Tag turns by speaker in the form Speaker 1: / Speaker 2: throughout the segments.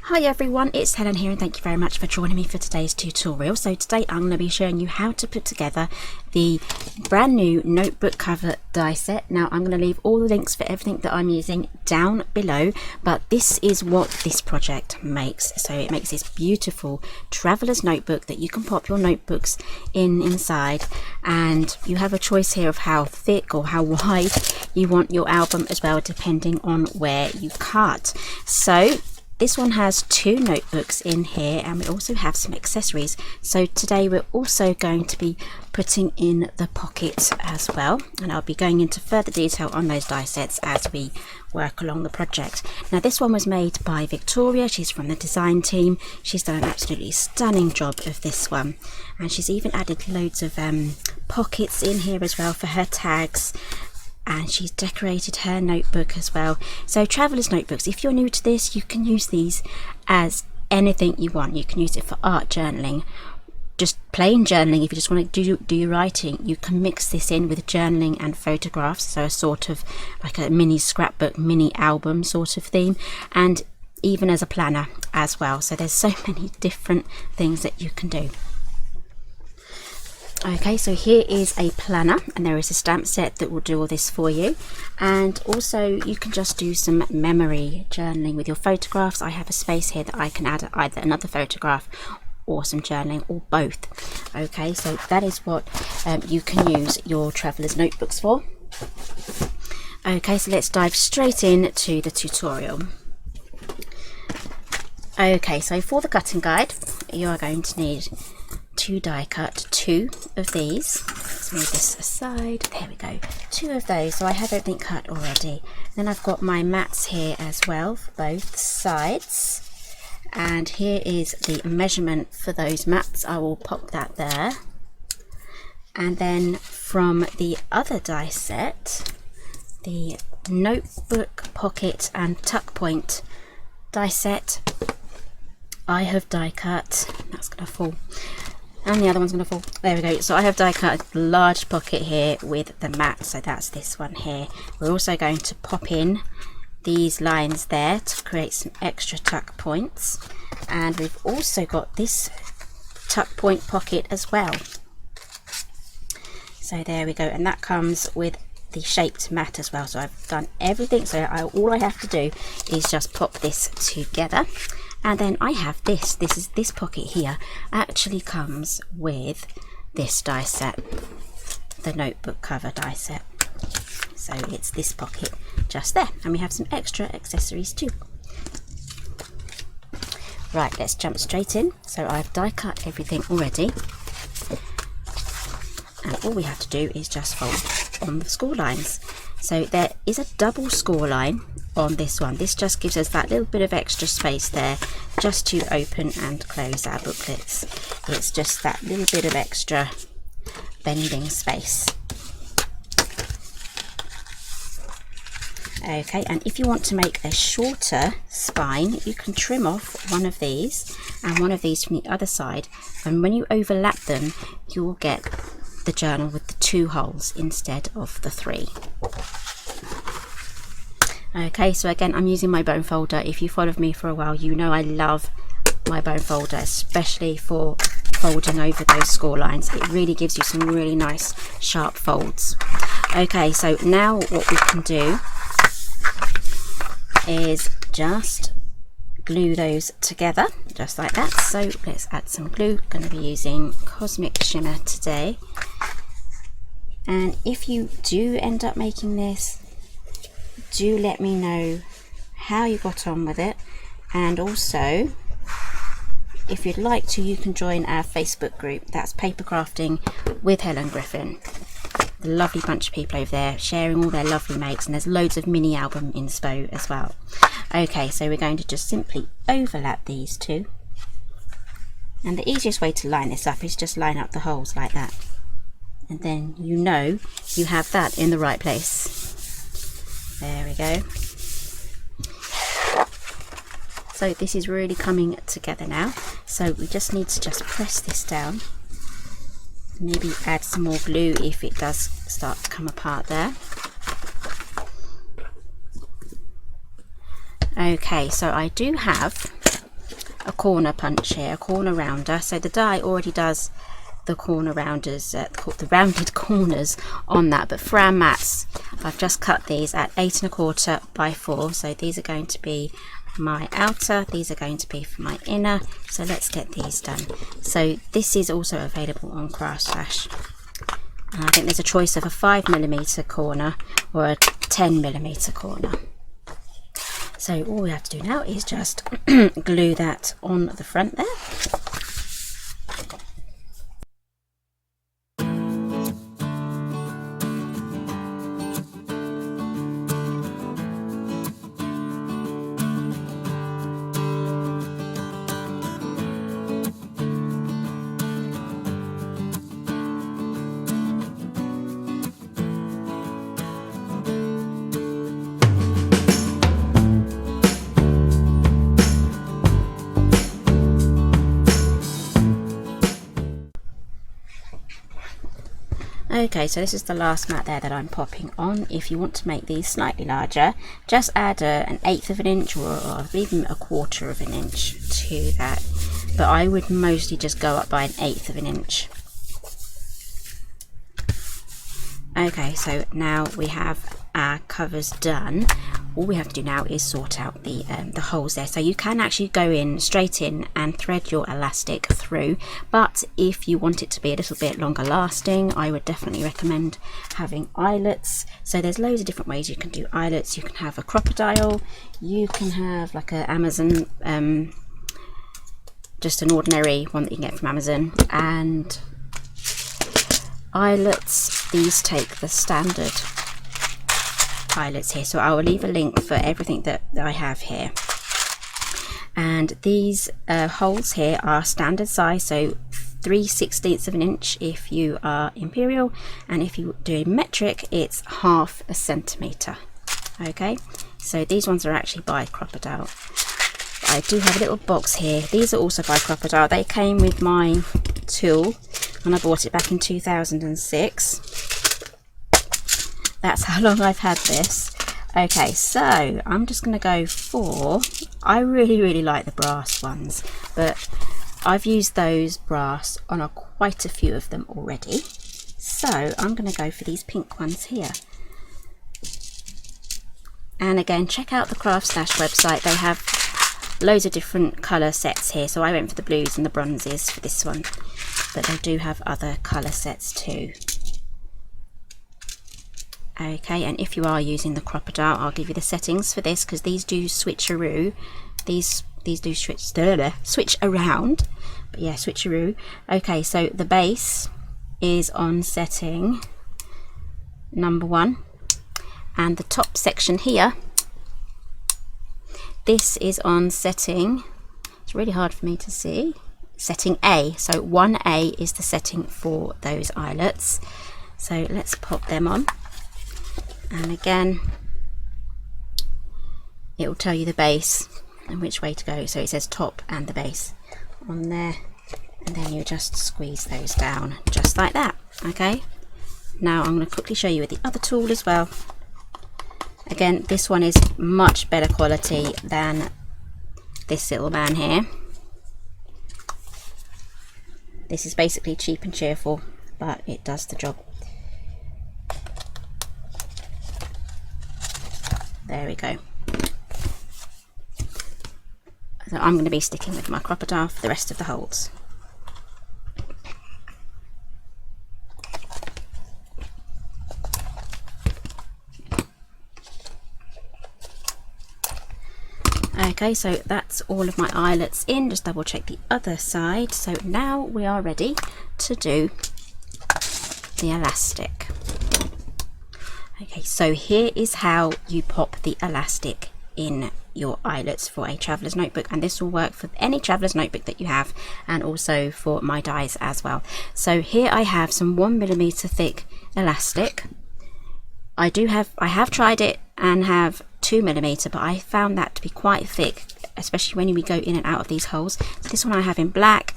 Speaker 1: Hi everyone, it's Helen here and thank you very much for joining me for today's tutorial. So today I'm going to be showing you how to put together the brand new notebook cover die set. Now I'm going to leave all the links for everything that I'm using down below, but this is what this project makes. So it makes this beautiful traveler's notebook that you can pop your notebooks inside, and you have a choice here of how thick or how wide you want your album as well, depending on where you cut. So this one has two notebooks in here, and we also have some accessories. So today we're also going to be putting in the pockets as well, and I'll be going into further detail on those die sets as we work along the project. Now this one was made by Victoria. She's from the design team. She's done an absolutely stunning job of this one, and she's even added loads of pockets in here as well for her tags. And she's decorated her notebook as well. So travelers notebooks, if you're new to this, you can use these as anything you want. You can use it for art journaling, just plain journaling. If you just want to do your writing, you can mix this in with journaling and photographs, so a sort of like a mini scrapbook, mini album sort of theme, and even as a planner as well. So there's so many different things that you can do. Okay, so here is a planner, and there is a stamp set that will do all this for you, and also you can just do some memory journaling with your photographs. I have a space here that I can add either another photograph or some journaling, or both. Okay, so that is what you can use your travelers notebooks for. Okay, so let's dive straight in to the tutorial. Okay, so for the cutting guide you are going to need to die cut two of these. Let's move this aside. There we go, two of those. So I have everything cut already. Then I've got my mats here as well for both sides, and here is the measurement for those mats. I will pop that there. And then from the other die set, the notebook pocket and tuck point die set, I have die cut. That's gonna fall, and the other one's going to fall. There we go. So I have die cut a large pocket here with the mat, so that's this one here. We're also going to pop in these lines there to create some extra tuck points, and we've also got this tuck point pocket as well. So there we go, and that comes with the shaped mat as well. So I've done everything, so all I have to do is just pop this together. And then I have this pocket here actually comes with this die set, the notebook cover die set. So it's this pocket just there, and we have some extra accessories too. Right, let's jump straight in. So I've die cut everything already, and all we have to do is just fold on the score lines. So there is a double score line on this one. This just gives us that little bit of extra space there just to open and close our booklets. It's just that little bit of extra bending space. Okay, and if you want to make a shorter spine, you can trim off one of these and one of these from the other side, and when you overlap them you will get the journal with the two holes instead of the three. Okay, so again I'm using my bone folder. If you followed me for a while, you know I love my bone folder, especially for folding over those score lines. It really gives you some really nice sharp folds. Okay, so now what we can do is just glue those together just like that. So let's add some glue. Going to be using Cosmic Shimmer today, and if you do end up making this, do let me know how you got on with it, and also if you'd like to, you can join our Facebook group. That's Paper Crafting with Helen Griffin. The lovely bunch of people over there sharing all their lovely makes, and there's loads of mini album inspo as well. Okay, so we're going to just simply overlap these two, and the easiest way to line this up is just line up the holes like that, and then you know you have that in the right place. There we go. So this is really coming together now, so we just need to just press this down, maybe add some more glue if it does start to come apart there. Okay, so I do have a corner punch here, a corner rounder. So the die already does the corner rounders, the rounded corners on that, but for our mats I've just cut these at 8 1/4 by 4. So these are going to be my outer, these are going to be for my inner. So let's get these done. So this is also available on Craftstash. And I think there's a choice of a 5mm corner or a 10mm corner. So all we have to do now is just glue that on the front there. Okay, so this is the last mat there that I'm popping on. If you want to make these slightly larger, just add an 1/8 of an inch or even a 1/4 of an inch to that. But I would mostly just go up by an 1/8 of an inch. Okay, so now we have our covers done. All we have to do now is sort out the holes there. So you can actually go in straight in and thread your elastic through, but if you want it to be a little bit longer lasting, I would definitely recommend having eyelets. So there's loads of different ways you can do eyelets. You can have a crocodile, you can have like a Amazon, just an ordinary one that you can get from Amazon, and eyelets, these take the standard eyelets here, so I will leave a link for everything that I have here. And these holes here are standard size, so 3/16 of an inch if you are imperial, and if you do metric it's 1/2 centimeter. Okay, so these ones are actually by Crocodile. I do have a little box here. These are also by Crocodile. They came with my tool and I bought it back in 2006. That's how long I've had this. Okay, so I'm just going to go for, I really like the brass ones, but I've used those brass on quite a few of them already. So I'm going to go for these pink ones here. And again, check out the Craftstash website. They have loads of different colour sets here. So I went for the blues and the bronzes for this one, but they do have other colour sets too. Okay, and if you are using the Crocodile, I'll give you the settings for this, because these do switcheroo. These do switch around, but yeah, switcheroo. Okay, so the base is on setting number 1, and the top section here, this is on setting, it's really hard for me to see, setting A. So 1A is the setting for those eyelets. So let's pop them on. And again, it will tell you the base and which way to go. So it says top and the base on there, and then you just squeeze those down just like that. Okay, now I'm going to quickly show you with the other tool as well. Again, this one is much better quality than this little man here. This is basically cheap and cheerful, but it does the job. There we go. So I'm going to be sticking with my Crocodile for the rest of the holes. Okay, so that's all of my eyelets in. Just double check the other side. So now we are ready to do the elastic. Okay, so here is how you pop the elastic in your eyelets for a traveller's notebook, and this will work for any traveller's notebook that you have, and also for my dies as well. So here I have some 1mm thick elastic. I have tried it and have 2mm, but I found that to be quite thick, especially when we go in and out of these holes. So this one I have in black,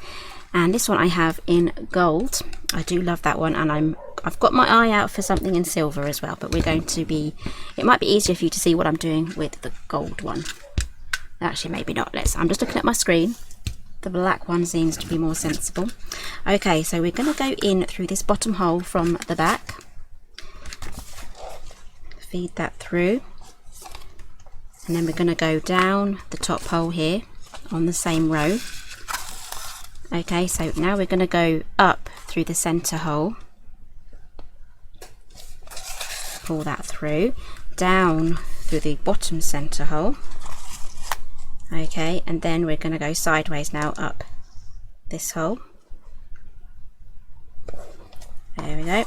Speaker 1: and this one I have in gold. I do love that one, and I've got my eye out for something in silver as well, but we're going to be, it might be easier for you to see what I'm doing with the gold one. Actually, maybe not. I'm just looking at my screen. The black one seems to be more sensible. Okay, so we're going to go in through this bottom hole from the back. Feed that through. And then we're going to go down the top hole here on the same row. Okay, so now we're going to go up through the center hole. Pull that through. Down through the bottom center hole. Okay, and then we're going to go sideways now up this hole. There we go.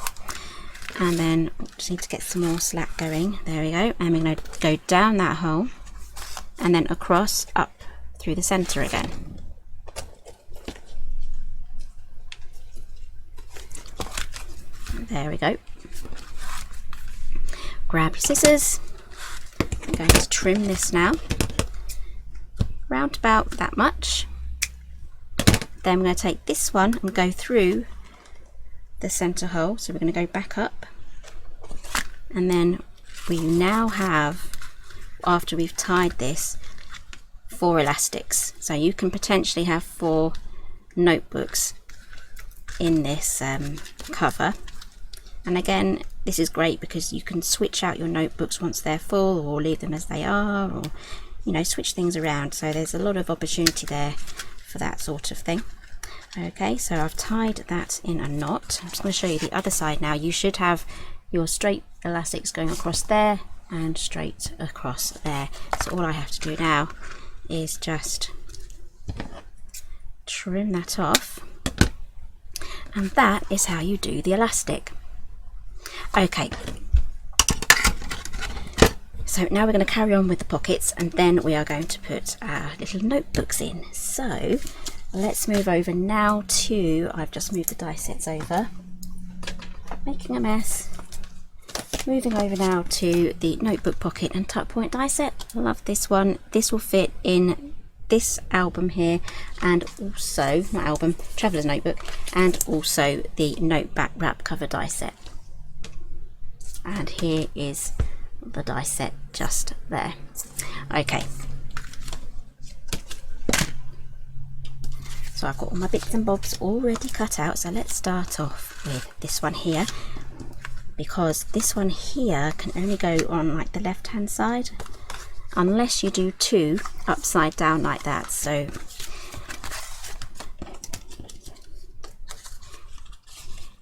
Speaker 1: And then just need to get some more slack going. There we go. And we're going to go down that hole and then across up through the center again. There we go. Grab your scissors. I'm going to trim this now. Round about that much. Then we're going to take this one and go through the center hole. So we're going to go back up, and then we now have, after we've tied this, 4 elastics. So you can potentially have 4 notebooks in this cover. And again, this is great because you can switch out your notebooks once they're full, or leave them as they are, or switch things around. So there's a lot of opportunity there for that sort of thing. Okay, so I've tied that in a knot. I'm just going to show you the other side now. You should have your straight elastics going across there and straight across there. So all I have to do now is just trim that off, and that is how you do the elastic. Okay, so now we're going to carry on with the pockets, and then we are going to put our little notebooks in. So let's move over now to, I've just moved the die sets over, making a mess. Moving over now to the notebook pocket and tuck point die set. I love this one. This will fit in this album here, and also, not album, traveller's notebook, and also the note back wrap cover die set. And here is the die set just there. Okay, so I've got all my bits and bobs already cut out. So let's start off with this one here, because this one here can only go on like the left hand side unless you do 2 upside down like that. So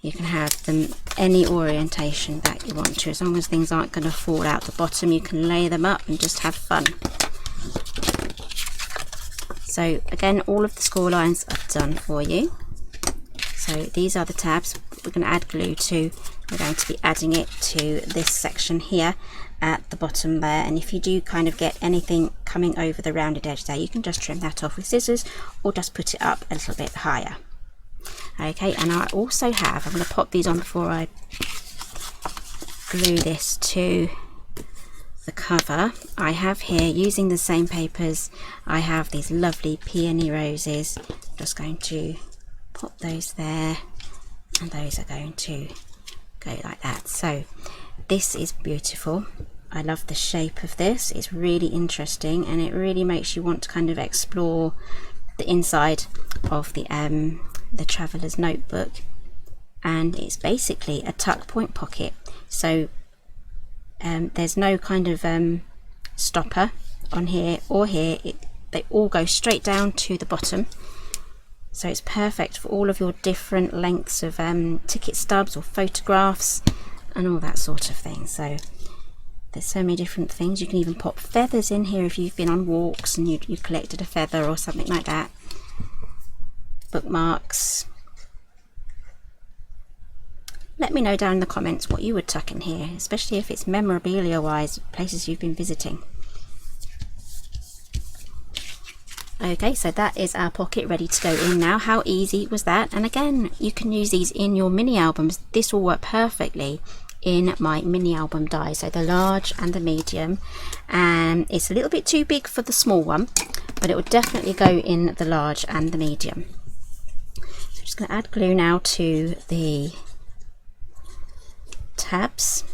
Speaker 1: you can have them any orientation that you want to, as long as things aren't going to fall out the bottom. You can lay them up and just have fun. So again, all of the score lines are done for you. So these are the tabs we're going to add glue to. We're going to be adding it to this section here at the bottom there, and if you do kind of get anything coming over the rounded edge there, you can just trim that off with scissors or just put it up a little bit higher. Okay, and I also have, I'm going to pop these on before I glue this to the cover. I have here, using the same papers, I have these lovely peony roses. I'm just going to pop those there, and those are going to go like that. So this is beautiful. I love the shape of this. It's really interesting, and it really makes you want to kind of explore the inside of the traveller's notebook. And it's basically a tuck point pocket, so there's no kind of stopper on here or here. They all go straight down to the bottom, so it's perfect for all of your different lengths of ticket stubs or photographs and all that sort of thing. So there's so many different things. You can even pop feathers in here if you've been on walks and you've collected a feather or something like that. Bookmarks. Let me know down in the comments what you would tuck in here, especially if it's memorabilia wise, places you've been visiting. Okay, so that is our pocket ready to go in now. How easy was that? And again, you can use these in your mini albums. This will work perfectly in my mini album die, so the large and the medium, and it's a little bit too big for the small one, but it will definitely go in the large and the medium. So I'm just going to add glue now to the tabs.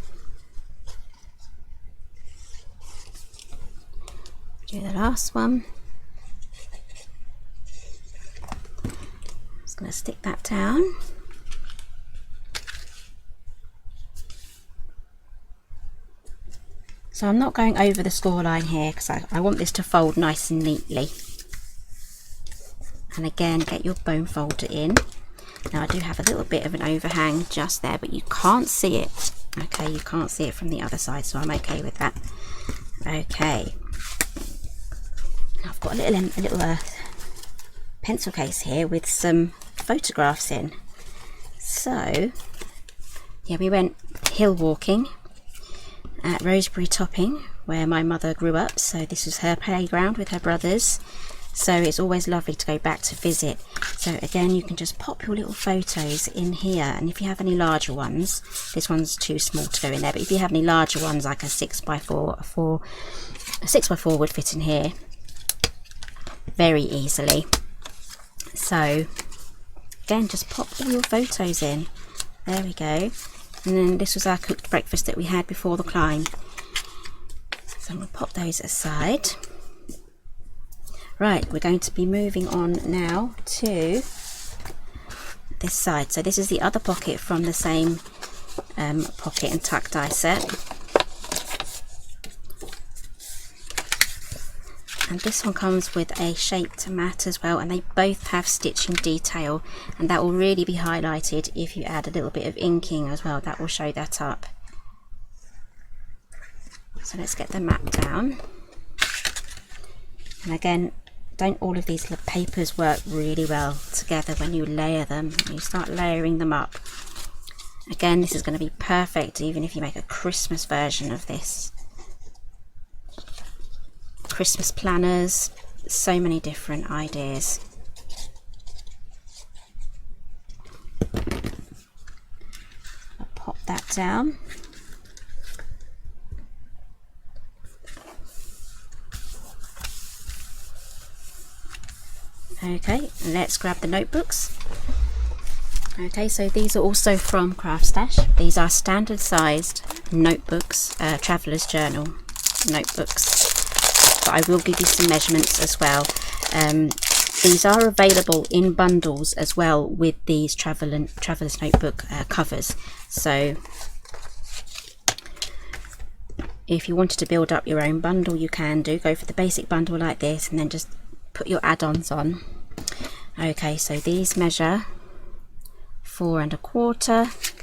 Speaker 1: Do the last one. going to stick that down. So I'm not going over the score line here because I want this to fold nice and neatly. And again, get your bone folder in. Now I do have a little bit of an overhang just there, but you can't see it. Okay, you can't see it from the other side, so I'm okay with that. Okay. Now I've got a little pencil case here with some photographs in. So, yeah, we went hill walking at Roseberry Topping, where my mother grew up, so this was her playground with her brothers, so it's always lovely to go back to visit. So again, you can just pop your little photos in here, and if you have any larger ones, this one's too small to go in there, but if you have any larger ones like a 6x4, a 6x4 would fit in here very easily. So again, just pop all your photos in. There we go. And then this was our cooked breakfast that we had before the climb. So I'm going to pop those aside. Right, we're going to be moving on now to this side. So this is the other pocket from the same pocket and tuck die set. And this one comes with a shaped mat as well, and they both have stitching detail, and that will really be highlighted if you add a little bit of inking as well. That will show that up. So let's get the mat down. And again, don't all of these papers work really well together when you layer them? When you start layering them up. Again, this is going to be perfect even if you make a Christmas version of this. Christmas planners, so many different ideas. I'll pop that down. Okay, let's grab the notebooks. Okay, so these are also from Craft Stash. These are standard sized notebooks, Traveller's Journal notebooks. But I will give you some measurements as well. These are available in bundles as well with these Traveller's Notebook covers. So if you wanted to build up your own bundle, you can go for the basic bundle like this and then just put your add-ons on. Okay, so these measure 4 1/4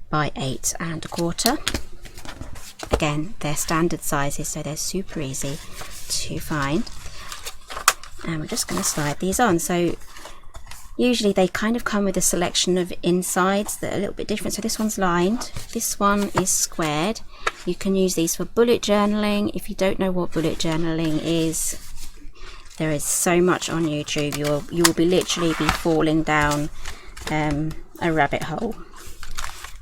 Speaker 1: by 8 1/4. Again, they're standard sizes, so they're super easy to find. And we're just going to slide these on. So usually they kind of come with a selection of insides that are a little bit different. So this one's lined, this one is squared. You can use these for bullet journaling. If you don't know what bullet journaling is, there is so much on YouTube. You will be literally falling down a rabbit hole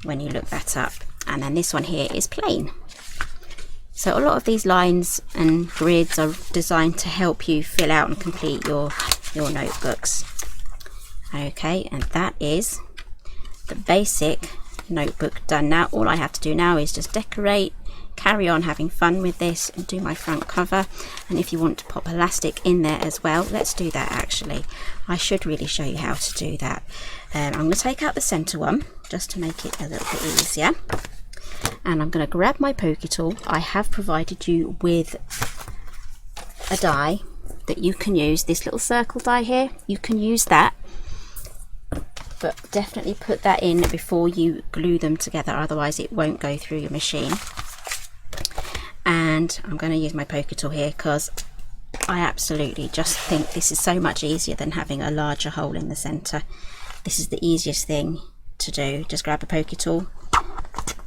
Speaker 1: when you look that up. And then this one here is plain. So a lot of these lines and grids are designed to help you fill out and complete your notebooks. Okay, and that is the basic notebook done. Now all I have to do now is just decorate, carry on having fun with this, and do my front cover. And if you want to pop elastic in there as well, let's do that. Actually, I should really show you how to do that. I'm going to take out the center one just to make it a little bit easier. And I'm going to grab my poke tool. I have provided you with a die that you can use, this little circle die here. You can use that, but definitely put that in before you glue them together, otherwise it won't go through your machine. And I'm going to use my poke tool here because I absolutely just think this is so much easier than having a larger hole in the center. This is the easiest thing to do. Just grab a poke tool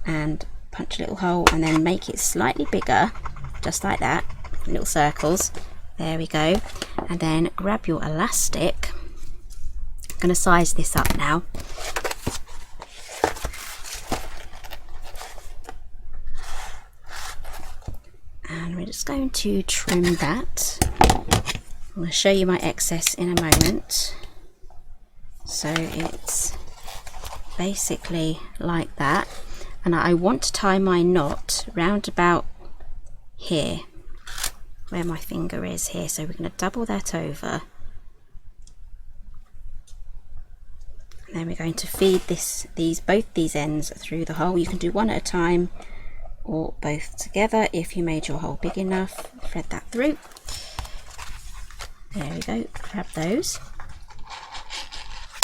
Speaker 1: and punch a little hole and then make it slightly bigger, just like that, little circles. There we go. And then grab your elastic. I'm going to size this up now. And we're just going to trim that. I'm going to show you my excess in a moment. So it's basically like that. And I want to tie my knot round about here, where my finger is here. So we're going to double that over And then we're going to feed both these ends through the hole. You can do one at a time or both together if you made your hole big enough. Thread that through. There we go, grab those.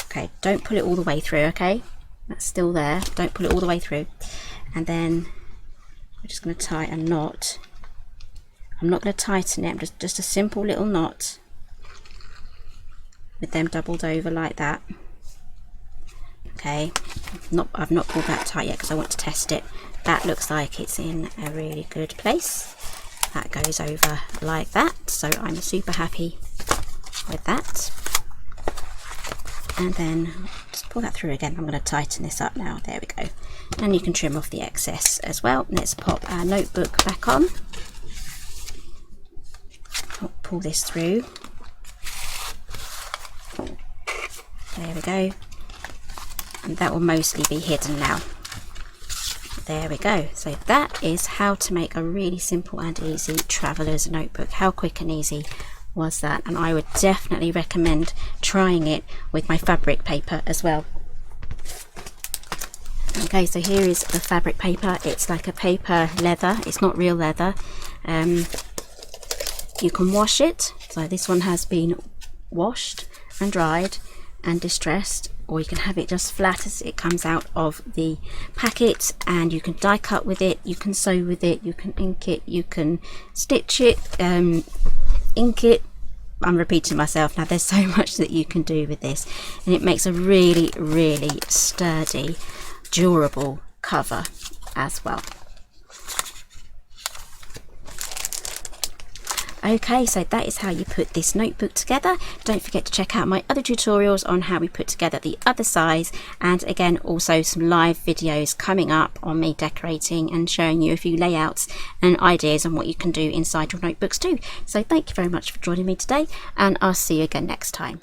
Speaker 1: Okay, don't pull it all the way through, okay? That's still there, don't pull it all the way through. And then we're just going to tie a knot. I'm not going to tighten it, I'm just a simple little knot with them doubled over like that. Okay, I've not pulled that tight yet because I want to test it. That looks like it's in a really good place. That goes over like that, so I'm super happy with that. And then just pull that through again. I'm going to tighten this up now. There we go. And you can trim off the excess as well. Let's pop our notebook back on. Pull this through. There we go. And that will mostly be hidden now. There we go. So that is how to make a really simple and easy traveller's notebook. How quick and easy was that? And I would definitely recommend trying it with my fabric paper as well. Okay, so here is the fabric paper. It's like a paper leather. It's not real leather. You can wash it. So this one has been washed and dried and distressed, or you can have it just flat as it comes out of the packet, and you can die cut with it, you can sew with it, you can ink it, you can stitch it, ink it. I'm repeating myself now, there's so much that you can do with this, and it makes a really, really sturdy, durable cover as well. Okay, so that is how you put this notebook together. Don't forget to check out my other tutorials on how we put together the other size, and again also some live videos coming up on me decorating and showing you a few layouts and ideas on what you can do inside your notebooks too. So thank you very much for joining me today, and I'll see you again next time.